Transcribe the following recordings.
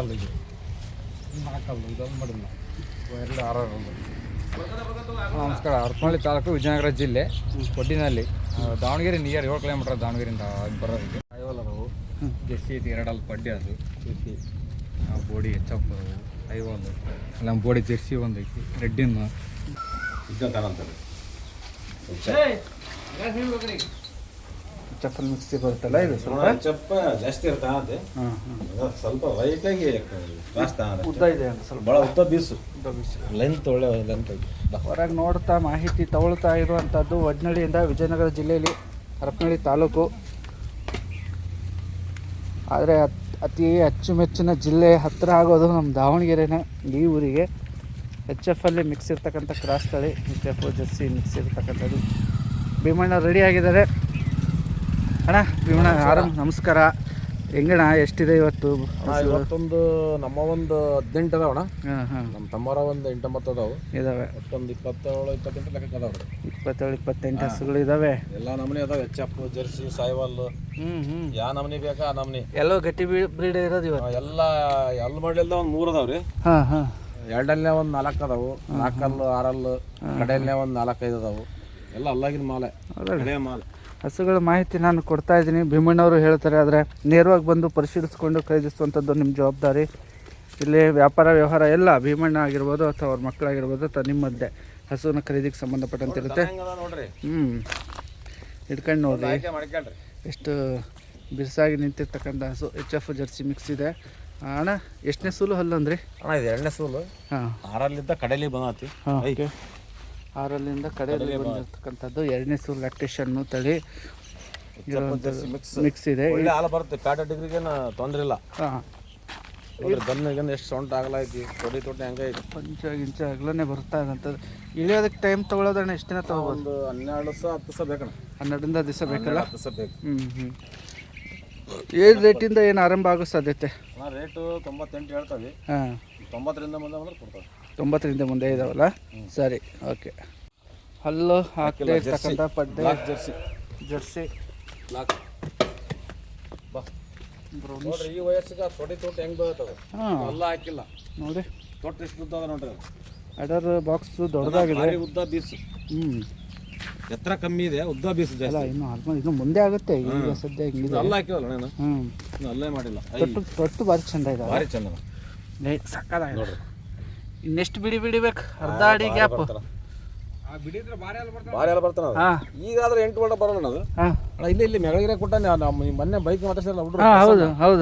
ಕಲ್ಲು ಇದು 4 ಕಲ್ಲು ಇದೊಂದು ಮಾಡಿಲ್ಲ 2 6 ನಮಸ್ಕಾರ. ಹರಪನಹಳ್ಳಿ ತಾಲೂಕು ವಿಜಯನಗರ ಜಿಲ್ಲೆ ಒಡ್ಡಿನಲ್ಲಿ ದಾವಣಗೆರೆ ನಿಯರ್ 7 ಕಿಲೋಮೀಟರ್ ದಾವಣಗೆರೆಯಿಂದ ಬರೋದಕ್ಕೆ ಐವಲ್ಲವು ಜೆಸ್ಸಿ ಐತಿ 2 ಅಲ್ಲಿ ಪಡ್ಡೆ ಅದು ಜೆಸ್ಸಿ ಬೋಡಿ ಹೆಚ್ಚಪ್ಪ ಐವಲ್ಲು ನಮ್ಮ ಬೋಡಿ ಜೆರ್ಸಿ ಒಂದು ಐತಿ ರೆಡ್ಡಿನ ಚಪ್ಪಲ್ ಮಿಕ್ಸಿ ಬರುತ್ತಲ್ಲ ಇದು ಸ್ವಲ್ಪ ಚಪ್ಪ ಜಾಸ್ತಿ ಇರ್ತಾನೆ ಸ್ವಲ್ಪ ಲೈಟಾಗಿ ಉದ್ದ ಇದೆ ಸ್ವಲ್ಪ ಭಾಳ ಉದ್ದ ಬೀಸು ಲೆಂತ್ ಒಳ್ಳೆ ಲೆಂತ್ ಹೊರಗೆ ನೋಡ್ತಾ ಮಾಹಿತಿ ತಗೊಳ್ತಾ ಇರುವಂಥದ್ದು ಒಡ್ನಳ್ಳಿಯಿಂದ ವಿಜಯನಗರ ಜಿಲ್ಲೆಯಲ್ಲಿ ಹರಪನಹಳ್ಳಿ ತಾಲೂಕು. ಆದರೆ ಅತಿ ಅಚ್ಚುಮೆಚ್ಚಿನ ಜಿಲ್ಲೆ ಹತ್ತಿರ ಆಗೋದು ನಮ್ಮ ದಾವಣಗೆರೆನೇ. ಈ ಊರಿಗೆ HF ಅಲ್ಲಿ ಮಿಕ್ಸ್ ಇರ್ತಕ್ಕಂಥ ಕ್ರಾಸ್ ತಳಿ HF ಜರ್ಸಿ ಮಿಕ್ಸ್ ಇರ್ತಕ್ಕಂಥದ್ದು. ಭೀಮಣ್ಣ ರೆಡಿ ಆಗಿದ್ದಾರೆ. ಅಣ್ಣ ಭೀಮಣ್ಣ ಆರಾಮ್ ನಮಸ್ಕಾರ. ಹೆಂಗಣ್ಣ ಎಷ್ಟಿದೆ ಇವತ್ತು? ಇವತ್ತೊಂದು ನಮ್ಮ ಒಂದು 18 ಅದಾವಣ. ನಮ್ಮ ತಮ್ಮರ ಒಂದು 8-9 ಅದಾವು ಇದಾವೆ. ಒಟ್ಟೊಂದು 27-28 ಲೆಕ್ಕ ಅದಾವ. 27-28 ಹಸುಗಳು ಇದಾವೆ. ಎಲ್ಲ ನಮೂನಿ ಅದಾವೆ. HF ಜರ್ಸಿ ಸಾಯಿವಾಲ್ ಯಾವ ನಮೂನಿ ಬೇಕಾ ಆ ನಮೂನಿ. ಎಲ್ಲೋ ಗಟ್ಟಿ ಬ್ರೀಡ್ ಇರೋದು ಇವತ್ತು. ಎಲ್ಲ ಎಲ್ಲಿ ಮಾಡಲಿಲ್ಲ ಒಂದು 3 ಅದಾವ್ರಿ. ಎರಡಲ್ಲೇ ಒಂದು 4 ಅದಾವು. 4 ಅಲ್ಲು 6 ಅಲ್ಲು ಕಡೆಯಲ್ಲೇ ಒಂದು 4-5 ಅದಾವು. ಎಲ್ಲ ಅಲ್ಲಾಗಿನ ಮಾಲೆ ಹಳೆಯ ಮಾಲೆ. ಹಸುಗಳ ಮಾಹಿತಿ ನಾನು ಕೊಡ್ತಾ ಇದ್ದೀನಿ. ಭೀಮಣ್ಣವರು ಹೇಳ್ತಾರೆ. ಆದರೆ ನೇರವಾಗಿ ಬಂದು ಪರಿಶೀಲಿಸ್ಕೊಂಡು ಖರೀದಿಸುವಂಥದ್ದು ನಿಮ್ಮ ಜವಾಬ್ದಾರಿ. ಇಲ್ಲಿ ವ್ಯಾಪಾರ ವ್ಯವಹಾರ ಎಲ್ಲ ಭೀಮಣ್ಣ ಆಗಿರ್ಬೋದು ಅಥವಾ ಅವ್ರ ಮಕ್ಕಳಾಗಿರ್ಬೋದು ಅಥವಾ ನಿಮ್ಮದ್ದೇ ಹಸುವಿನ ಖರೀದಿಗೆ ಸಂಬಂಧಪಟ್ಟಂತಿರುತ್ತೆ. ಹಿಡ್ಕೊಂಡು ನೋಡಿರಿ ಎಷ್ಟು ಬಿರ್ಸಾಗಿ ನಿಂತಿರ್ತಕ್ಕಂಥ ಹಸು. HF ಜರ್ಸಿ ಮಿಕ್ಸ್ ಇದೆ. ಅಣ್ಣ ಎಷ್ಟನೇ ಸೂಲು ಹಲ್ಲು ಅಂದ್ರಿ? ಅಣ್ಣ ಇದು 2ನೇ ಸೂಲು. 6 ಕಡೆಯಲ್ಲಿ ಬಂದತಿ. 6 ಕಡೆಯಲ್ಲಿ ಬಂದಿರ್ತಕ್ಕಂಥದ್ದು 2ನೇ ಸೂಲು ಲ್ಯಾಕ್ಟೇಷನ್ನು ತಳಿ ಮಿಕ್ಸ್ ಇದೆ. ಒಳ್ಳೆ ಹಾಲು ಬರುತ್ತೆ. ಪ್ಯಾಟ ಡಿಗ್ರಿಗೇನು ತೊಂದರೆ ಇಲ್ಲ. ಗನ್ನ ಎಷ್ಟು ಸೌಂಡ್ ಆಗಲೈತಿ. ತೊಡಿ ಹಂಗೆ ಐತಿ. ಗಿಂಚ ಅಗ್ಲನೇ ಬರ್ತಾ ಇರೋಂಥದ್ದು. ಇಳಿಯೋದಕ್ಕೆ ಟೈಮ್ ತೊಗೊಳೋದಣ್ಣ ಎಷ್ಟು ದಿನ ತೊಗೊಬೋದು? ಒಂದು 12 ದಿವಸ 10 ದಿವಸ ಬೇಕಣ್ಣ. 12ರಿಂದ ದಿವಸ ಬೇಕಲ್ಲ? 10 ದಿವಸ ಬೇಕು. ಏನು ರೇಟಿಂದ ಏನು ಆರಂಭ ಆಗೋ ಸಾಧ್ಯತೆ? ರೇಟು 98 ಹೇಳ್ತೀವಿ. 90ರಿಂದ ಮುಂದೆ ಬಂದ್ರೆ ಕೊಡ್ತಾರೆ. 90ರಿಂದ ಮುಂದೆ ಇದಾವಲ್ಲ? ಸರಿ, ಓಕೆ. ಹಲ್ಲು ಹಾಕದೆ ಇರ್ತಕ್ಕಂಥ ಪಡ್ಡೆ ಜರ್ಸಿ ನೋಡ್ರಿ. ಈ ವಯಸ್ಸಿಗೆ ತೊಟ್ಟು ಹೆಂಗೆ ಬರ್ತದೆ. ಎಲ್ಲ ಹಾಕಿಲ್ಲ ನೋಡಿ. ತೊಟ್ಟು ಎಷ್ಟು ಉದ್ದ ಅದ ನೋಡ್ರಿ. ಅಡರ್ ಬಾಕ್ಸ್ ದೊಡ್ಡದಾಗಿದೆ. ಉದ್ದ ಬೀಸು ಎತ್ತರ ಕಮ್ಮಿ ಇದೆ. ಉದ್ದ ಬೀಸು ಜಾಸ್ತಿ. ಇನ್ನು ಮುಂದೆ ಆಗುತ್ತೆ. ಈಗ ಸದ್ಯ ಹಿಂಗಿದೆ. ಅಲ್ಲ ಹಾಕಿಲ್ಲ ನಾನು ಅಲ್ಲೇ ಮಾಡಿಲ್ಲ. ತೊಟ್ಟು ಭಾರಿ ಚಂದ ಇದೆ. ಭಾರಿ ಚಂದ ಸಕ್ಕದಾಗಿದೆ ನೋಡ್ರಿ. ಇನ್ನೆಷ್ಟು ಬಿಡಿಬೇಕು? ಅರ್ಧ ಅಡಿ ಗ್ಯಾಪ್ ಭಾರಿ ಎಲ್ಲ ಬರ್ತಾನ. ಈಗಾದ್ರೆ 8 ವರ್ಷ ಬರೋಣ ಅದು. ಇಲ್ಲಿ ಮೆಗಳಗಿರ ಕೊಟ್ಟ ಮೊನ್ನೆ ಬೈಕ್ ಮಾತಾಡ್ಸಿಲ್ಲ ಹುಡುಗ. ಹೌದು 7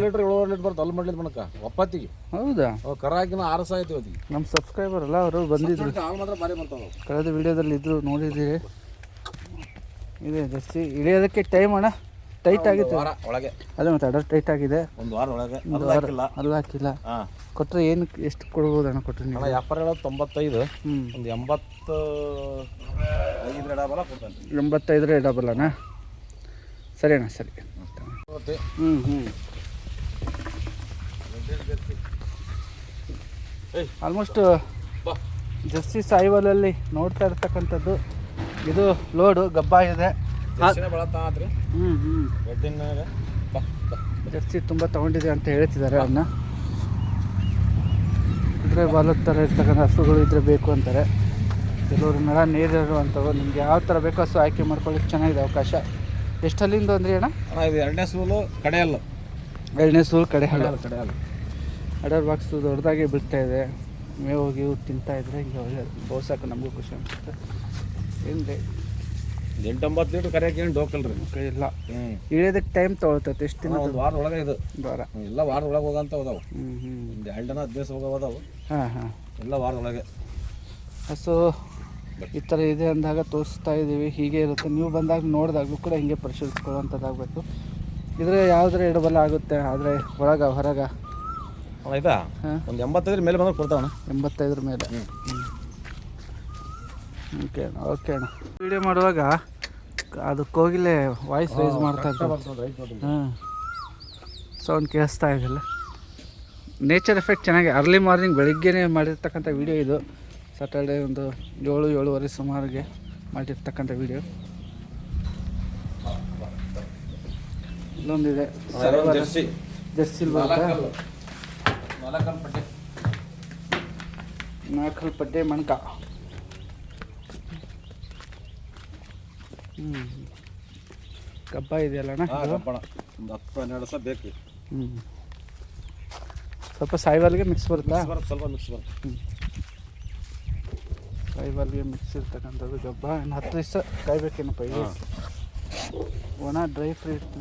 ಲೀಟರ್ 7 ಲೀಟರ್ ಬರುತ್ತೆ. ಅಲ್ಲಿ ಮಾಡ್ಲಿಲ್ಲ ಮನಕ ಒಪ್ಪತ್ತಿಗೆ. ಹೌದಾ? ಕರ ಹಾಕಿನ 6 ಸಾವಿರ ಐತಿ ಇವತ್ತಿಗೆ. ನಮ್ಮ ಸಬ್ಸ್ಕ್ರೈಬರ್ ಅಲ್ಲ ಅವರು ಬಂದಿದ್ರು. ಹಾಲು ಮಾತ್ರ ಭಾರಿ ಬರ್ತಾವ. ಕಳೆದ ವಿಡಿಯೋದಲ್ಲಿ ಇದ್ರು ನೋಡಿದ್ದೀರಿ. ಇದೆ ಜರ್ಸಿ. ಇಳಿಯೋದಕ್ಕೆ ಟೈಮ್ ಅಣ್ಣ ಟೈಟ್ ಆಗಿತ್ತು ಒಳಗೆ. ಅದೇ ಮತ್ತೆ ಅಡರ್ ಟೈಟ್ ಆಗಿದೆ. ಒಂದು ವಾರ ಒಳಗೆ ಅಲ್ಲ ಹಾಕಿಲ್ಲ. ಕೊಟ್ಟರೆ ಏನು ಎಷ್ಟು ಕೊಡ್ಬೋದು ಅಣ್ಣ? ಕೊಟ್ಟರೆ ನೀವು ವ್ಯಾಪಾರ ಹೇಳೋದು 95. ಒಂದು 85 ಎಡಬಲ ಕೊಡ್ತಾನೆ. 85 ಎಡಬಲನಾ? ಸರಿ ಅಣ್ಣ, ಸರಿ. ಆಲ್ಮೋಸ್ಟ್ ಜರ್ಸಿ ಸಾಯಿವಲಲ್ಲಿ ನೋಡ್ತಾ ಇರ್ತಕ್ಕಂಥದ್ದು ಇದು ಲೋಡು ಗಬ್ಬ ಇದೆ. ಜರ್ಸಿ ತುಂಬ ತೊಗೊಂಡಿದೆ ಅಂತ ಹೇಳ್ತಿದ್ದಾರೆ. ಅದನ್ನ ಇದ್ರೆ ಬಾಲದ ಥರ ಇರ್ತಕ್ಕಂಥ ಹಸುಗಳು ಇದ್ರೆ ಬೇಕು ಅಂತಾರೆ ಕೆಲವರು. ನಳ ನೀರಿರುವಂಥವು ನಿಮ್ಗೆ ಯಾವ ಥರ ಬೇಕೋ ಹಸು ಆಯ್ಕೆ ಮಾಡ್ಕೊಳ್ಳಿಕ್ಕೆ ಚೆನ್ನಾಗಿದೆ ಅವಕಾಶ. ಎಷ್ಟು ಹಲ್ಲಿಂದ ಅಂದ್ರಿ ಅಣ್ಣ? ಇದು 2ನೇ ಸೂಲು ಕಡೆಯಲ್ಲ. 2ನೇ ಸೂಲು ಕಡೆಯಲ್ಲ. ಅಡರ್ ಬಾಕ್ಸ್ ದೊಡ್ಡದಾಗಿ ಬಿಡ್ತಾ ಇದೆ. ಮೇವು ಗೀವು ತಿಂತಾ ಇದ್ರೆ ಹಿಂಗೆ ಒಳ್ಳೆ ಬೋಸಾಕ ನಮಗೂ ಖುಷಿ ಅನಿಸುತ್ತೆ. ಏನಿದೆ 8-9 ಲೀಟ್ರ್ ಕರೆಯಕ್ಕೆ ಏನು ಡೋಕಲ್ರಿ ಇಲ್ಲ. ಇಳಿಯೋದಕ್ಕೆ ಟೈಮ್ ತೊಗೊಳ್ತೈತೆ. ಎಷ್ಟು ದಿನ? ಒಂದು ವಾರ ಒಳಗೆ. ಇದು ವಾರ ಎಲ್ಲ ವಾರ ಒಳಗೆ ಹೋಗಂತ ಹೋದಾವು. ಒಂದು 2 ದಿನ 10 ದಿವಸ ಹೋಗೋದಾವು. ಎಲ್ಲ ವಾರ ಒಳಗೆ. ಹಸು ಈ ಥರ ಇದೆ ಅಂದಾಗ ತೋರಿಸ್ತಾ ಇದ್ದೀವಿ. ಹೀಗೆ ಇರುತ್ತೆ. ನೀವು ಬಂದಾಗ ನೋಡಿದಾಗಲೂ ಕೂಡ ಹಿಂಗೆ ಪರಿಶೀಲಿಸ್ಕೊಳ್ಳೋವಂಥದ್ದಾಗಬೇಕು. ಇದ್ರೆ ಯಾವುದ್ರೆ ಎಡಬಲ ಆಗುತ್ತೆ. ಆದರೆ ಹೊರಗ ಇದಾ ಒಂದು 85 ಮೇಲೆ ಬಂದ್ರೆ ಕೊಡ್ತಾವಣ್ಣ. 85 ಮೇಲೆ. ಓಕೆ ಅಣ್ಣ. ವಿಡಿಯೋ ಮಾಡುವಾಗ ಅದು ಕೋಗಿಲೆ ವಾಯ್ಸ್ ರೈಸ್ ಮಾಡ್ತಾ ಇರ್ತಾರೆ. ಸೌಂಡ್ ಕೇಳಿಸ್ತಾ ಇದ್ದಿಲ್ಲ. ನೇಚರ್ ಎಫೆಕ್ಟ್ ಚೆನ್ನಾಗಿ. ಅರ್ಲಿ ಮಾರ್ನಿಂಗ್ ಬೆಳಿಗ್ಗೆನೇ ಮಾಡಿರ್ತಕ್ಕಂಥ ವಿಡಿಯೋ ಇದು. ಸಾಟರ್ಡೆ ಒಂದು 7-7:30 ಸುಮಾರಿಗೆ ಮಾಡಿರ್ತಕ್ಕಂಥ ವಿಡಿಯೋ. ಇಲ್ಲೊಂದಿದೆ ಜರ್ಸಿ ಬರುತ್ತೆ. ನಾಲ್ಕಲ್ಲಿ ಪಟ್ಟೆ 4 ಪಡ್ಡೆ ಮಣ್ಕ. ಕಬ್ಬ ಇದೆಯಲ್ಲಣ್ಣ? ಕಬ್ಬಣ ಒಂದು 10-12 ವರ್ಷ ಬೇಕು. ಸ್ವಲ್ಪ ಸಾಯಿವಾಲ್ಗೆ ಮಿಕ್ಸ್ ಬರುತ್ತಾ? ಸ್ವಲ್ಪ ಮಿಕ್ಸ್ ಬರುತ್ತೆ. ಸಾಯಿವಾಲ್ಗೆ ಮಿಕ್ಸ್ ಇರ್ತಕ್ಕಂಥದ್ದು ಗಬ್ಬ. ಇನ್ನು 10 ದಿವಸ ಕಾಯ್ಬೇಕೇನಪ್ಪ ಇದು? ಒಣ ಡ್ರೈ ಫ್ರೂಟ್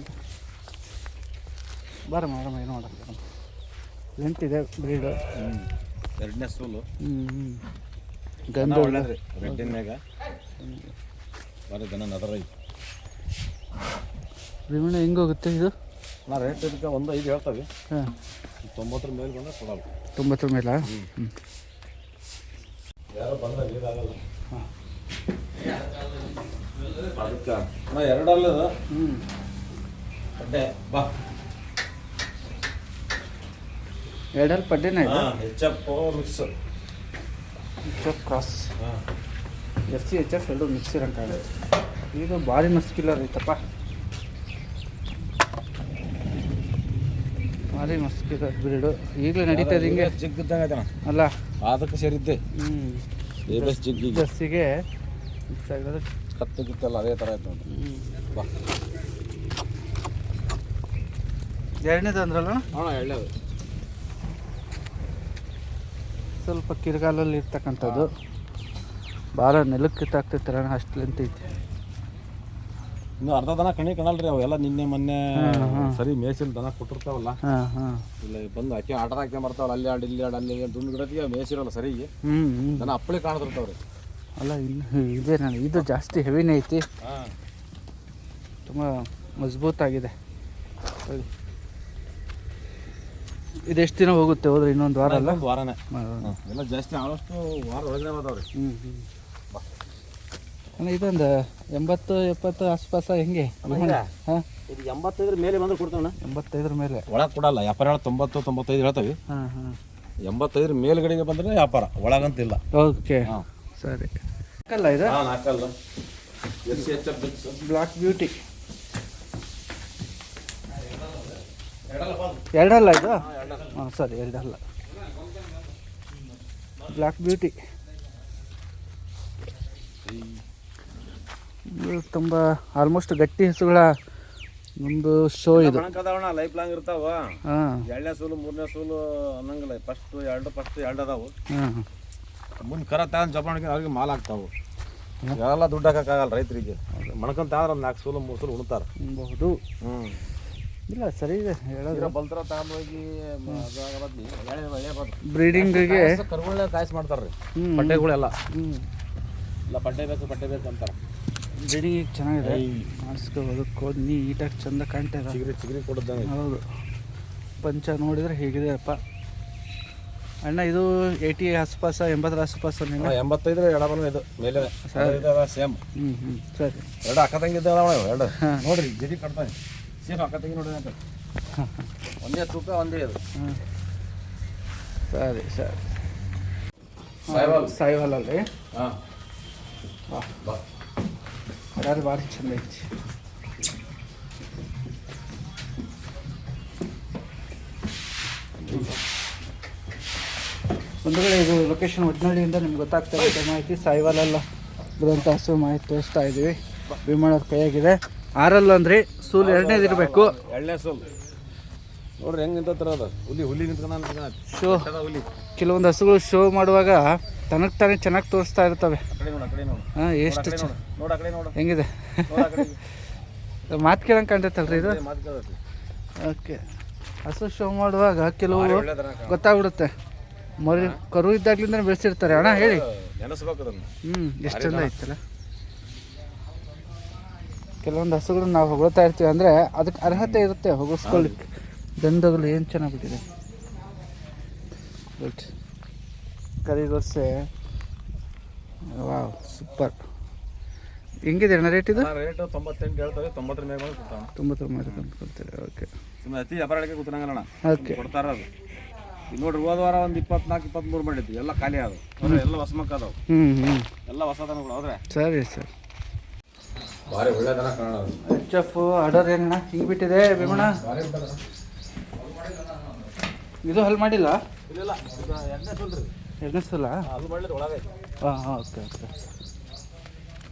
ಬಾರಮ್ಮ ಏನು ಮಾಡೋಕ್ಕೆ ಲೆಂತಿದೆ ಬ್ರೀಡ್. ಎರಡನೇ ಸೂಲು ಗಂಧ ಒಳ್ಳೆದ್ರಿ ರೆಡ್ಡಿನ ಮ್ಯಾಗ ಬಾರಿ ದನ ನದರ ಐತಿ. ವಿಮಣ ಹೆಂಗೋಗುತ್ತೆ ಇದು? ನಾ ರೇಟ್ ಇದಕ್ಕೆ 1.5 ಹೇಳ್ತೀವಿ. ಹಾಂ 90 ಮೇಲೆ ಬಂದರೆ ಕೊಡಲ್ಲ. 90 ಮೇಲೆ? ಯಾರೋ ಬಂದಾಗ ಇದಾಗಲ್ಲ. ಅದಕ್ಕೆ ನಾ ಎರಡಲ್ಲದ ಪಡ್ಡೆ ಬಾ ಎರಡಲ್ಲಿ ಪಡ್ಡೆನ ಇದೆ? ಹೆಚ್ಚಪ್ ಮಿಕ್ಸ್ ಕ್ರಾಸ್. ಜರ್ಸಿ HF ಎರಡು ಮಿಕ್ಸ್ ಇರೋಕ್ಕಾಗತ್ತೆ. ಇದು ಭಾರಿ ಮಸ್ಕಿಲ್ಲರ್ ಐತಪ್ಪ, ಭಾರಿ ಮಸ್ಕಿಲ್ಲರ್ ಬ್ರೀಡು. ಈಗಲೇ ನಡೀತದೆ ಹಿಂಗೆ ಜಿಗ್ಗಿದ್ದಂಗೆ ಐತಣ ಅಲ್ಲ? ಅದಕ್ಕೆ ಸೇರಿದ್ದೆ ಜಿಗ್ಗಿಗೆ ಜರ್ಸಿಗೆ ಮಿಕ್ಸ್ ಆಗಿರೋದು ಕತ್ತು ಗಿತ್ತಲ್ಲ ಅದೇ ಥರ ಆಯ್ತು ನೋಡಿ. ಬಾ ಎರಡನೇದು ಅಂದ್ರಲ್ಲ? ಹಾಂ ಎರಡನೇದು ಸ್ವಲ್ಪ ಕಿರ್ಗಾಲಲ್ಲಿ ಇರ್ತಕ್ಕಂಥದ್ದು. ಭಾಳ ನೆಲಕ್ಕೆ ಕಿತ್ತಾಗ್ತೈತಲ್ಲ ಅಷ್ಟು ಲೆಂತ್ ಐತಿ. ಇನ್ನು ಅರ್ಧ ದನ ಕಣಿ ಕಣಲ್ರಿ ಅವೆಲ್ಲ ನಿನ್ನೆ ಮೊನ್ನೆ ಸರಿ ಮೇಸಿಲ್ ದನ ಕೊಟ್ಟಿರ್ತಾವಲ್ಲ. ಇಲ್ಲ ಬಂದು ಹಾಕಿ ಆಟದ ಹಾಕಿ ಬರ್ತಾವಲ್ಲ, ಅಲ್ಲಿ ಆಡು ಇಲ್ಲಿ ಆಡು ಅಲ್ಲಿ ದುಂಡು ಗಿಡತಿಗೆ ಮೇಸಿರಲ್ಲ ಸರಿಗೆ ದನ ಅಪ್ಪಳಿ ಕಾಣ್ತಿರ್ತಾವ್ರಿ. ಅಲ್ಲ ಇನ್ನು ಇದೆ ನಾನು ಇದು ಜಾಸ್ತಿ ಹೆವಿನೇ ಐತಿ, ತುಂಬ ಮಜಬೂತಾಗಿದೆ. ಇದೆಷ್ಟು ದಿನ ಹೋಗುತ್ತೆ ಹೋದ್ರೆ? ಇನ್ನೊಂದು ವಾರ ಅಲ್ಲ? ವಾರನೇ ಎಲ್ಲ ಜಾಸ್ತಿ ಆಳಷ್ಟು ವಾರ ಒಳಗಡೆ ಬರ್ತಾವ್ರಿ. ಅಣ್ಣ ಇದೊಂದು 80-70 ಆಸ್ಪಾಸ ಹೆಂಗೆ? ಹಾಂ ಇದು 85 ಮೇಲೆ ಬಂದ್ರೆ ಕೊಡ್ತಾವಣ್ಣ. 85 ಮೇಲೆ ಒಳಗೆ ಕೊಡಲ್ಲ, ವ್ಯಾಪಾರ ಹೇಳ 90-95 ಹೇಳ್ತೀವಿ. 85 ಮೇಲ್ಗಡೆಗೆ ಬಂದರೆ ವ್ಯಾಪಾರ, ಒಳಗಂತಿಲ್ಲ. ಓಕೆ ಸರಿ. ನಾಲ್ಕಲ್ಲ ಇದು? ನಾಲ್ಕಲ್ಲ ಬ್ಲಾಕ್ ಬ್ಯೂಟಿ ಎರಡಲ್ಲ ಇದು? ಹಾಂ ಸರಿ ಎರಡಲ್ಲ. ಬ್ಲಾಕ್ ಬ್ಯೂಟಿ ತುಂಬ ಆಲ್ಮೋಸ್ಟ್ ಗಟ್ಟಿ ಹಸುಗಳ ಒಂದು ಶೋ ಇದು. ಲೈಫ್ ಲಾಂಗ್ ಇರ್ತಾವ. ಹಾಂ 2ನೇ ಸೂಲು 3ನೇ ಸೂಲು ಅನ್ನಂಗಿಲ್ಲ. ಫಸ್ಟ್ ಎರಡು ಅದಾವು. ಹಾಂ ಮುಂದೆ ಕರ ತಗೊಂಡು ಜಪಾಣಿಗೆ ಅವ್ರಿಗೆ ಮಾಲ್ ಆಗ್ತಾವು. ಎಲ್ಲ ದುಡ್ಡು ಹಾಕೋಕ್ಕಾಗಲ್ಲ ರೈತರಿಗೆ. ಮಣ್ಕೊಂತ ಅಂದ್ರೆ ಒಂದು 4 ಸೂಲು 3 ಸೂಲು ಉಣ್ತಾರೆ. ಬಹುದು. ಇಲ್ಲ ಸರಿ ಇದೆ ಹೇಳೋದು. ಬಲ್ತರ ತಗೊಂಡು ಹೋಗಿ ಬ್ರೀಡಿಂಗಿಗೆ ಕರುಗಳನ್ನ ಕಾಯಿಸಿ ಮಾಡ್ತಾರೆ ರೀ ಪಡ್ಡೆಗಳೆಲ್ಲ. ಇಲ್ಲ ಪಡ್ಡೆ ಬೇಕು ಅಂತಾರೆ. ಬ್ರೀಡಿಂಗಿಗೆ ಚೆನ್ನಾಗಿದೆ, ಮಾಡಿಸ್ಕೋಬೋದು. ಕೋದ್ ನೀಟಾಗಿ ಚಂದ ಕಾಣ್ತಾ ಇದೆ. ಚಿಗುರಿ ಕೊಡೋದಂಗೆ. ಹೌದು, ಪಂಚ ನೋಡಿದರೆ ಹೇಗಿದೆ ಅಪ್ಪ. ಅಣ್ಣ ಇದು 80 ಆಸ್ಪಾಸ 80 ಆಸ್ಪಾಸ? 85 ಎಡಬಲ ಇದು ಮೇಲೆ ಸೇಮ್. ಸರಿ. ಎರಡು ಅಕ್ಕದಂಗಿದ್ದ ಎರಡು ನೋಡ್ರಿ ಜಡಿ ಕಟ್ತಾನೆ ಸೇಮ್ ಅಕ್ಕದಂಗಿ ನೋಡ್ರಿ ಅಂತ. ಒಂದೇ ತೂಕ ಒಂದೇ ಇದು. ಸರಿ ಸರಿ. ಸಾಯಿವಾಲಲ್ಲಿ ಹಾಂ ಅದಾದ್ರೆ ಭಾರಿ ಚಂದ ಐತಿ. ಒಂದು ವೇಳೆ ಇದು ಲೊಕೇಶನ್ ಒಡ್ನಳ್ಳಿಯಿಂದ ನಿಮ್ಗೆ ಗೊತ್ತಾಗ್ತಾ ಇರುತ್ತೆ ಮಾಹಿತಿ. ಸಾಯಿವಾಲೆಲ್ಲ ಬರುವಂಥ ಹಸು ಮಾಹಿತಿ ತೋರಿಸ್ತಾ ಇದ್ದೀವಿ. ಭೀಮಣ್ಣವ್ರ ಕೈಯಾಗಿದೆ. 6 ಅಂದರೆ ಸೂಲು 2ನೇದು ಇರಬೇಕು. 2ನೇ ಸೂಲು ನೋಡ್ರಿ ಹೆಂಗೆ ನಿಂತರ ಅದ ಹುಲಿ ನಿಂತ್ಕೊಂಡ ಶೋ. ಕೆಲವೊಂದು ಹಸುಗಳು ಶೋ ಮಾಡುವಾಗ ತನಗೆ ತಾನೇ ಚೆನ್ನಾಗಿ ತೋರಿಸ್ತಾ ಇರ್ತವೆ. ಹಾಂ ಎಷ್ಟು ಹೆಂಗಿದೆ ಮಾತು ಕೇಳಂಗೆ ಕಾಣ್ತೈತಲ್ರಿ ಇದು? ಓಕೆ. ಹಸು ಶೋ ಮಾಡುವಾಗ ಕೆಲವು ಗೊತ್ತಾಗ್ಬಿಡುತ್ತೆ. ಮರಿ ಕರು ಇದ್ದಾಗ್ಲಿಂದ ಬೆಳೆಸಿರ್ತಾರೆ. ಅಣ್ಣ ಹೇಳಿ. ಎಷ್ಟು ಚಂದ ಐತಲ್ಲ. ಕೆಲವೊಂದು ಹಸುಗಳು ನಾವು ಹೊಗಳ್ತಾ ಇರ್ತೀವಿ ಅಂದರೆ ಅದಕ್ಕೆ ಅರ್ಹತೆ ಇರುತ್ತೆ ಹೊಗಿಸ್ಕೊಳ್ಳಿಕ್ಕೆ. ದಂಡಗಳು ಏನು ಚೆನ್ನಾಗಿಬಿಟ್ಟಿದೆ. ಗುಡ್. ಕರಿಗೊರ್ಸೆ ವಾವ್ ಸೂಪರ್. ಹೆಂಗಿದೆ ಅಣ್ಣ ರೇಟ್ ಇದು? ರೇಟ್ 98 ಹೇಳ್ತಾರೆ. 90 ಮೇಲೆ 90 ಮೇಲೆ ತಂದ್ಕೊಳ್ತಾರೆ. ಓಕೆ. ಸುಮ್ಮನೆ ಅತಿ ವ್ಯಾಪಾರಕ್ಕೆ ಕೂತ್ರಂಗಲ್ಲ. ಓಕೆ. ಕೊಡ್ತಾರ ಅದು. ಈಗ ನೋಡ್ರಿ ಹೋದ ವಾರ ಒಂದು 24-23 ಮಾಡಿದ್ವಿ. ಎಲ್ಲ ಖಾಲಿ ಆದವು. ಎಲ್ಲ ಹೊಸಮಕ್ಕ ಅದಾವು. ಎಲ್ಲ ಹೊಸ ದನಗಳು ಹೌದ್ರೆ. ಸರಿ ಸರ್. ಭಾರಿ ಒಳ್ಳೆ ದನ ಕಾಣೋದು. HF ಆರ್ಡರ್ ಏನಣ್ಣ ಹಿಂಗೆ ಬಿಟ್ಟಿದೆ ಭೀಮಣ್ಣ? ಇದು ಹಲ್ ಮಾಡಿಲ್ಲ? ಇಲ್ಲ ಇದು ಎಣ್ಣೆ ಸುಲ್ರಿ ಎರಡನೇ ಸಲ ಅದು ಮಾಡಿದ್ರೆ ಒಳಗೆ ಹಾಂ ಹಾಂ ಓಕೆ ಓಕೆ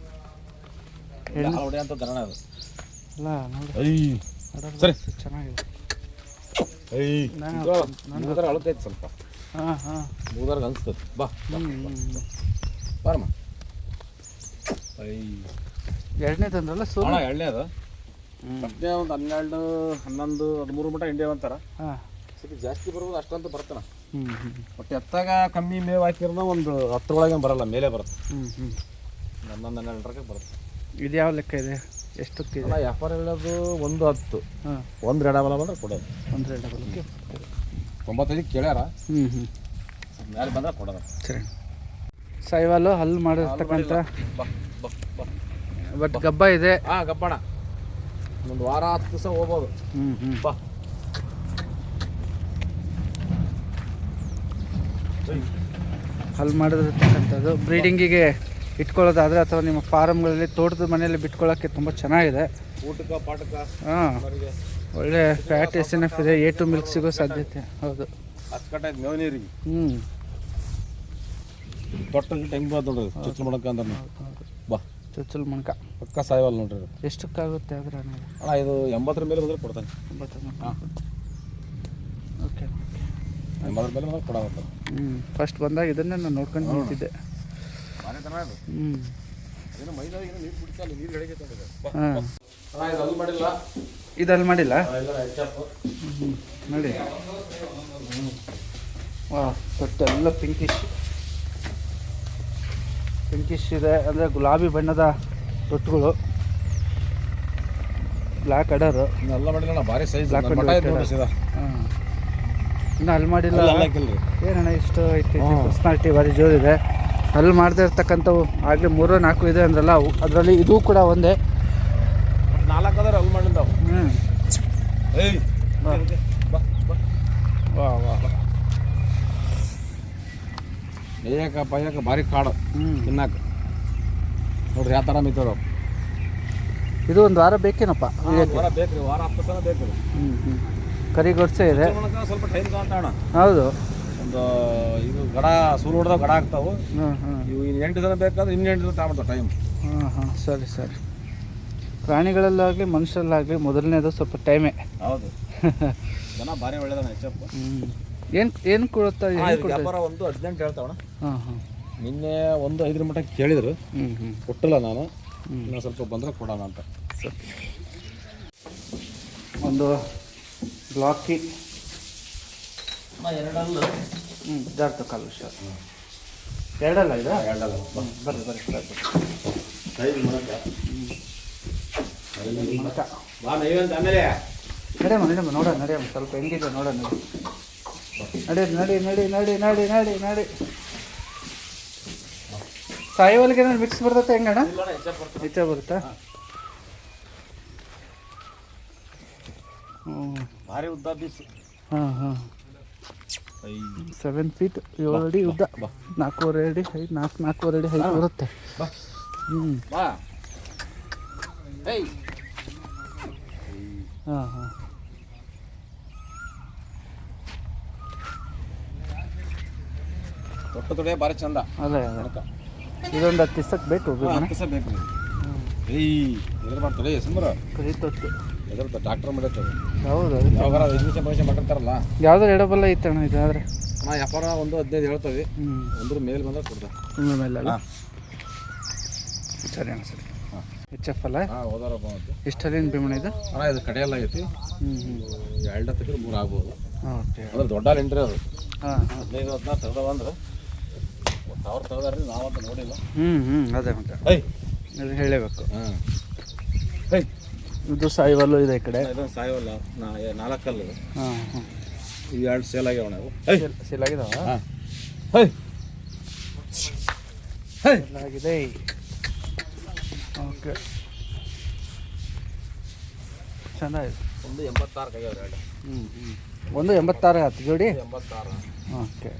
ಹಾಲು ಹೊಡೆ ಅಂತ ದರಣ ಅದು ಅಲ್ಲ ನೋಡಿ ಐ ಸರಿ ಚೆನ್ನಾಗಿದೆ ಐ ಮೂದರ ಅಳತೈತಿ ಸ್ವಲ್ಪ ಹಾಂ ಹಾಂ ಮೂದರ್ಗೆ ಅನ್ಸ್ತದೆ ಬಾ ಹ್ಞೂ ಬಾರಮ್ಮ ಐ ಎರಡನೇದಂದ್ರಲ್ಲ ಸೋಲು ಅಣ್ಣ ಎಣ್ಣೆ ಅದು ಫಸ್ಟ್ನೇ ಒಂದು 12 11 13 ಮಟ್ಟ ಇಂಡಿಯಾ ಅಂತಾರ ಹಾಂ ಸ್ವಲ್ಪ ಜಾಸ್ತಿ ಬರ್ಬೋದು ಅಷ್ಟಂತೂ ಬರ್ತಾನ ಹ್ಞೂ ಹ್ಞೂ ಬಟ್ ಎತ್ತಾಗ ಕಮ್ಮಿ ಮೇವು ಹಾಕಿರೋದು ಒಂದು 10 ಒಳಗೆ ಬರಲ್ಲ ಮೇಲೆ ಬರುತ್ತೆ ಹ್ಞೂ ಹ್ಞೂ 11 12 ಬರುತ್ತೆ ಇದು ಯಾವ ಲೆಕ್ಕ ಇದೆ ಎಷ್ಟಕ್ಕಿದೆ ಅಲ್ಲ ವ್ಯಾಪಾರ ಹೇಳೋದು 110 ಹಾಂ ಒಂದು ಎಡಬಲ ಬಂದ್ರೆ ಕೊಡೋದು ಒಂದು ಡಬಲ್ಗೆ 95 ಕೇಳ್ಯಾರ ಹ್ಞೂ ಹ್ಞೂ ಮೇಲೆ ಬಂದ್ರೆ ಕೊಡೋದು ಸರಿ ಸಾಯಿವಾಲು ಹಲ್ಲು ಮಾಡಿರ್ತಕ್ಕಂಥ ಬಾ ಬಾ ಬಾ ಬಟ್ ಗಬ್ಬ ಇದೆ ಹಾಂ ಗಬ್ಬಣ ಒಂದು ವಾರ 10 ದಿವಸ ಹೋಗ್ಬೋದು ಹ್ಞೂ ಹ್ಞೂ ಬಾ ಹಲ್ಲು ಮಾಡಿರ್ತಕ್ಕಂಥದ್ದು ಬ್ರೀಡಿಂಗಿಗೆ ಇಟ್ಕೊಳ್ಳೋದಾದರೆ ಅಥವಾ ನಿಮ್ಮ ಫಾರಮ್ಗಳಲ್ಲಿ ತೋಟದ ಮನೆಯಲ್ಲಿ ಬಿಟ್ಕೊಳ್ಳೋಕ್ಕೆ ತುಂಬ ಚೆನ್ನಾಗಿದೆ ಊಟಕ್ಕೆ ಪಾಠಕ್ಕೆ ಹಾಂ ಒಳ್ಳೆ ಫ್ಯಾಟ್ ಎಸ್ ಎನ್ ಎಫ್ ಇದೆ A2 ಮಿಲ್ಕ್ ಸಿಗೋ ಸಾಧ್ಯತೆ ಹೌದು ಅಚ್ಚುಕಟ್ಟಾಯ್ತು ಮೇವು ನೀರಿಗೆ ಹ್ಞೂ ತೊಟ್ಟಗೆ ಟೈಮ್ ಬಾದ್ ನೋಡ್ರಿ ಚುಚ್ಚು ಮಾಡಕ್ಕೆ ಅಂದ್ರೆ ಬಾ ಚುಚ್ಚಲ್ ಮಣ್ಕ ಪಕ್ಕ ಸಾಯವಲ್ಲ ನೋಡ್ರಿ ಇದು. ಎಷ್ಟಕ್ಕಾಗುತ್ತೆ ಆದರೆ ಅಣ್ಣ ಇದು 80 ಮೇಲೆ ಬಂದ್ರೆ ಕೊಡ್ತಾನೆ ಹಾಂ ಓಕೆ 80 ಮೇಲೆ ಬಂದ್ರೆ ಕೊಡೋದು ಹ್ಞೂ ಫಸ್ಟ್ ಬಂದಾಗ ಇದನ್ನೇ ನಾನು ನೋಡ್ಕೊಂಡು ನಿಂತಿದ್ದೆ ಭಾರಿ ದನ ಅದು ಹ್ಞೂ ಏನೋ ಮೈದಾಗ ಏನೋ ನೀರು ಕುಡಿಸಲ್ಲ ನೀರು ಬೆಳಗ್ಗೆ ತಂದಿದೆ ಹಾಂ ಅಣ್ಣ ಇದು ಅಲ್ಲಿ ಮಾಡಿಲ್ಲ ಇದಲ್ಲಿ ಮಾಡಿಲ್ಲ ಎಲ್ಲ ಹೆಚ್ಚಪ್ಪು ಹ್ಞೂ ನೋಡಿ ವಾ ತೊಟ್ಟೆಲ್ಲ ಪಿಂಕಿಶ್ ಇದೆ ಅಂದರೆ ಗುಲಾಬಿ ಬಣ್ಣದ ತೊಟ್ಟುಗಳು ಬ್ಲ್ಯಾಕ್ ಅಡರು ಎಲ್ಲ ಮಾಡಿಲ್ಲ ಅಣ್ಣ ಭಾರಿ ಸೈಜ್ Black ಮಠ ಇದು ನೋಡಿ ಸೀದಾ ಹಾಂ ಇನ್ನೂ ಅಲ್ಲಿ ಮಾಡಿಲ್ಲ ಎಲ್ಲ ಹಾಕಿಲ್ರಿ ಏನಣ್ಣ ಇಷ್ಟು ಐತಿ ಪರ್ಸ್ನಾಲಿಟಿ ಭಾರಿ ಜೋರಿದೆ ಅಲ್ಲಿ ಮಾಡದೇ ಇರ್ತಕ್ಕಂಥವು ಆಗಲೇ 3-4 ಇದೆ ಅಂದ್ರಲ್ಲ ಅವು ಅದರಲ್ಲಿ ಇದು ಕೂಡ ಒಂದೇ 4 ಅದಾರ ಅಲ್ಲಿ ಮಾಡಿದ್ದಾವ ಹ್ಞೂ ಏಯ್ ಬಾ ಬಾ ವಾ ವಾ ಮೇಯಕ ಪಾಯಕ ಭಾರಿ ಕಾಡು ಹ್ಞೂ ತಿನ್ನಾಕ ನೋಡ್ರಿ ಯಾವ ಥರ ಮೇಯ್ತಾರ ಇದು ಒಂದು ವಾರ ಬೇಕೇನಪ್ಪ ವಾರ ಬೇಕ್ರಿ ವಾರ 10 ಸಲ ಬೇಕ್ರಿ ಹ್ಞೂ ಹ್ಞೂ ಕರಿಗೊಡ್ಸೆ ಇದೆ ಸ್ವಲ್ಪ ಟೈಮ್ ತಗೊಂತ ಅಣ್ಣ ಹೌದು ಒಂದು ಇದು ಗಡ ಸೂರು ಹೊಡೆದಾಗ ಗಡ ಆಗ್ತಾವು ಹ್ಞೂ ಹ್ಞೂ ಇವು ಇನ್ನು 8 ದಿನ ಬೇಕಾದ್ರೆ ಇನ್ನು 8 ದಿನ ತಗೊಂಡ್ತಾವ ಟೈಮ್ ಹಾಂ ಹಾಂ ಸರಿ ಸರಿ ಪ್ರಾಣಿಗಳಲ್ಲಾಗಲಿ ಮನುಷ್ಯರಲ್ಲಾಗಲಿ ಮೊದಲನೇದು ಸ್ವಲ್ಪ ಟೈಮೇ ಹೌದು ಜನ ಭಾರಿ ಒಳ್ಳೇದಣ್ಣ ಹೆಚ್ಚಪ್ಪ ಹ್ಞೂ ಏನು ಕೊಡುತ್ತಾ ವ್ಯಾಪಾರ ಒಂದು 18 ಹೇಳ್ತಾವಣ್ಣ ಹಾಂ ಹಾಂ ನಿನ್ನೆ ಒಂದು 5 ಮಟ್ಟಕ್ಕೆ ಕೇಳಿದ್ರು ಹ್ಞೂ ಹ್ಞೂ ಕೊಟ್ಟಿಲ್ಲ ನಾನು ಇನ್ನೂ ಸ್ವಲ್ಪ ಬಂದರೆ ಕೊಡೋಣ ಅಂತ ಸರಿ ಒಂದು ಬ್ಲಾಕಿ ಎರಡಲ್ಲ ಹ್ಞೂ ಜಾರ್ತ ಕಾಲು ಸರ್ ಎರಡಲ್ಲ ಇದು ಎರಡಲ್ಲ ಬರ್ರಿ ಬರ್ರಿ ಸೈಜ್ ಮಾಡಕ್ಕೆ ಮಣಕ ಬಾ ನೈವಂತ ಆಮೇಲೆ ನಡೆಯಮ್ಮ ನೋಡೋಣ ಸ್ವಲ್ಪ ಹೆಂಗಿದೆ ನೋಡೋಣ ನಡಿ ಸಾಯವಲ್ಗೆ ಏನಾದ್ರು ಮಿಕ್ಸ್ ಬರ್ತೈತೆ ಹೆಂಗಣ್ಣ ಹೆಚ್ಚ ಬರುತ್ತಾ ಹ್ಞೂ ಭಾರಿ ಉದ್ದ ಬೀಸು ಹಾಂ 7 ಫೀಟ್ 7 ಅಡಿ ಉದ್ದ 4.5 ಅಡಿ ಹೈಟ್ 4.5 ಅಡಿ ಹೈಟ್ ಬರುತ್ತೆ ಹ್ಞೂ ಬಾ ಏಯ್ ಹಾಂ ತೊಡೆ ಭಾರಿ ಚಂದ ಅದೇ ಇದೊಂದು 10 ದಿವಸಕ್ಕೆ ಬೇಕು ದಿವಸ ಬೇಕು ಏಯ್ ಎದ್ರ ಮಾಡ್ತಾರೆ ಸುಂದರ ಕರಿ ತೊಟ್ಟು ಎದ್ರ ಡಾಕ್ಟರ್ ಮಾಡಿರ್ತಾರೆ ಹೌದು ಯಾವಾಗ ಇಂಜೆಕ್ಷನ್ ಪರೀಕ್ಷೆ ಮಾಡಿರ್ತಾರಲ್ಲ ಯಾವ್ದು ಎಡಬಲ್ಲ ಐತಣ್ಣ ಇದಾದ್ರೆ ನಾ ವ್ಯಾಪಾರ ಒಂದು 15 ಹೇಳ್ತೇವೆ ಹ್ಞೂ ಒಂದ್ರ ಮೇಲೆ ಬಂದ್ರೆ ಕೊಡ್ತಾರೆ ನಿಮ್ಮ ಮೇಲೆ ಅಲ್ಲ ಸರಿ ಅಣ್ಣ ಸರಿ ಹಾಂ ಎಚ್ ಎಫ್ ಅಲ್ಲ ಹಾಂ ಹೋದಾರಪ್ಪ ಅಂತ ಎಷ್ಟಲ್ಲಿನ ಭೀಮಣ ಇದು ಅಣ್ಣ ಇದು ಕಡೆಯೆಲ್ಲ ಐತಿ ಹ್ಞೂ 2 ತೆಗೆದ್ರೆ 3 ಆಗ್ಬೋದು ಓಕೆ ಅಂದ್ರೆ ದೊಡ್ಡ ಲೆಂಟ್ರಿ ಅದು ಹಾಂ 15 16 ತೆಗ್ದವ ಅಂದ್ರೆ 1000 ತೆಗ್ದಾರ್ರಿ ನಾವಂತ ನೋಡಿಲ್ಲ ಹ್ಞೂ ಅದೇ ಮತ್ತೆ ಐ ಅದು ಹೇಳಬೇಕು ಹಾಂ ಐ ಇದು ಸಾಯಿವಲ್ಲು ಇದೆ ಈ ಕಡೆ ಇದೊಂದು ಸಾಯವಲ್ಲ 4 ಕಲ್ಲು ಹಾಂ ಹಾಂ ಇವು 2 ಸೇಲ್ ಆಗ್ಯಾವ ನಾವು ಸೇಲ್ ಆಗಿದಾವ ಹಾಂ ಹೈ ಹೈ ಆಗಿದೆ ಓಕೆ ಚೆನ್ನಾಗಿದೆ ಒಂದು 86 ಆಗ್ಯಾವ 2 ಒಂದು 86 ಆಯ್ತು ಜೋಡಿ 86 ಓಕೆ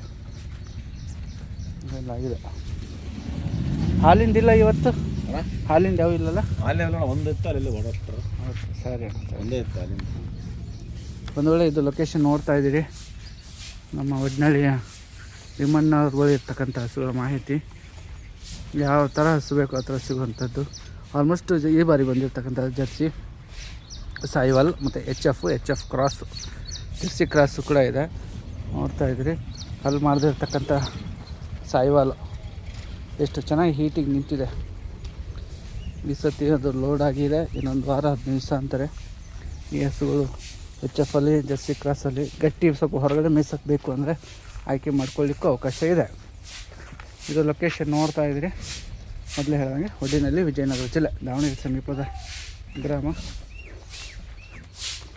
ಇದೆಲ್ಲ ಆಗಿದೆ ಹಾಲಿಂದಿಲ್ಲ ಇವತ್ತು ಅಣ್ಣ ಹಾಲಿಂದ ಯಾವ ಇಲ್ಲಲ್ಲ ಅಲ್ಲಿ ಅಲ್ಲ ಒಂದು ಇತ್ತು ಅಲ್ಲಿ ಹೊಡೋಟ್ರು ಓಕೆ ಸರಿ ಅಣ್ಣ ಸರಿ ಒಂದೇ ಇತ್ತು ಅಲ್ಲಿಂದ ಒಂದು ವೇಳೆ ಇದು ಲೊಕೇಶನ್ ನೋಡ್ತಾ ಇದ್ದೀರಿ ನಮ್ಮ ಒಡ್ನಳ್ಳಿಯ ಭೀಮಣ್ಣವ್ರ ಬಳಿ ಇರ್ತಕ್ಕಂಥ ಹಸುಗಳ ಮಾಹಿತಿ. ಯಾವ ಥರ ಹಸು ಬೇಕು ಆ ಥರ ಸಿಗುವಂಥದ್ದು. ಆಲ್ಮೋಸ್ಟ್ ಈ ಬಾರಿ ಬಂದಿರತಕ್ಕಂಥ ಜರ್ಸಿ ಸಾಯಿವಾಲ್ ಮತ್ತು H F cross, Jersey cross ಕೂಡ ಇದೆ. ನೋಡ್ತಾ ಇದ್ರಿ ಅಲ್ಲಿ ಮಾಡಿದಿರ್ತಕ್ಕಂಥ ಸಾಯಿವಾಲ್ ಎಷ್ಟು ಚೆನ್ನಾಗಿ ಹೀಟಿಗೆ ನಿಂತಿದೆ. ಈ ಸತಿ ಅದು ಲೋಡ್ ಆಗಿದೆ. ಇನ್ನೊಂದು ವಾರ 15 ದಿವಸ ಅಂತಾರೆ. ಈ ಹಸುಗಳು HF ಅಲ್ಲಿ ಜರ್ಸಿ ಕ್ರಾಸಲ್ಲಿ ಗಟ್ಟಿ ಸ್ವಲ್ಪ ಹೊರಗಡೆ ಮೇಯ್ಸೋಕ್ಕೆ ಬೇಕು ಅಂದರೆ ಆಯ್ಕೆ ಮಾಡ್ಕೊಳ್ಳಿಕ್ಕೂ ಅವಕಾಶ ಇದೆ. ಇದು ಲೊಕೇಶನ್ ನೋಡ್ತಾ ಇದ್ರಿ, ಮೊದಲೇ ಹೇಳಿದಂಗೆ ಒಡ್ಡಿನಲ್ಲಿ, ವಿಜಯನಗರ ಜಿಲ್ಲೆ, ದಾವಣಗೆರೆ ಸಮೀಪದ ಗ್ರಾಮ.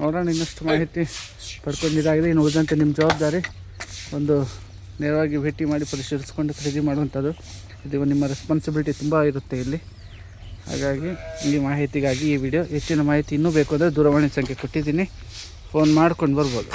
ನೋಡೋಣ ಇನ್ನಷ್ಟು ಮಾಹಿತಿ ಪಡ್ಕೊಂಡಿದ್ದಾಗಿದೆ. ಇನ್ನು ಉಳಿದಂತೆ ನಿಮ್ಮ ಜವಾಬ್ದಾರಿ ಒಂದು ನೇರವಾಗಿ ಭೇಟಿ ಮಾಡಿ ಪರಿಶೀಲಿಸ್ಕೊಂಡು ಖರೀದಿ ಮಾಡುವಂಥದ್ದು. ಇದು ನಿಮ್ಮ ರೆಸ್ಪಾನ್ಸಿಬಿಲಿಟಿ ತುಂಬ ಇರುತ್ತೆ ಇಲ್ಲಿ. ಹಾಗಾಗಿ ಈ ಮಾಹಿತಿಗಾಗಿ ಈ ವಿಡಿಯೋ. ಹೆಚ್ಚಿನ ಮಾಹಿತಿ ಇನ್ನೂ ಬೇಕು ಅಂದರೆ ದೂರವಾಣಿ ಸಂಖ್ಯೆ ಕೊಟ್ಟಿದ್ದೀನಿ, ಫೋನ್ ಮಾಡ್ಕೊಂಡು ಬರ್ಬೋದು.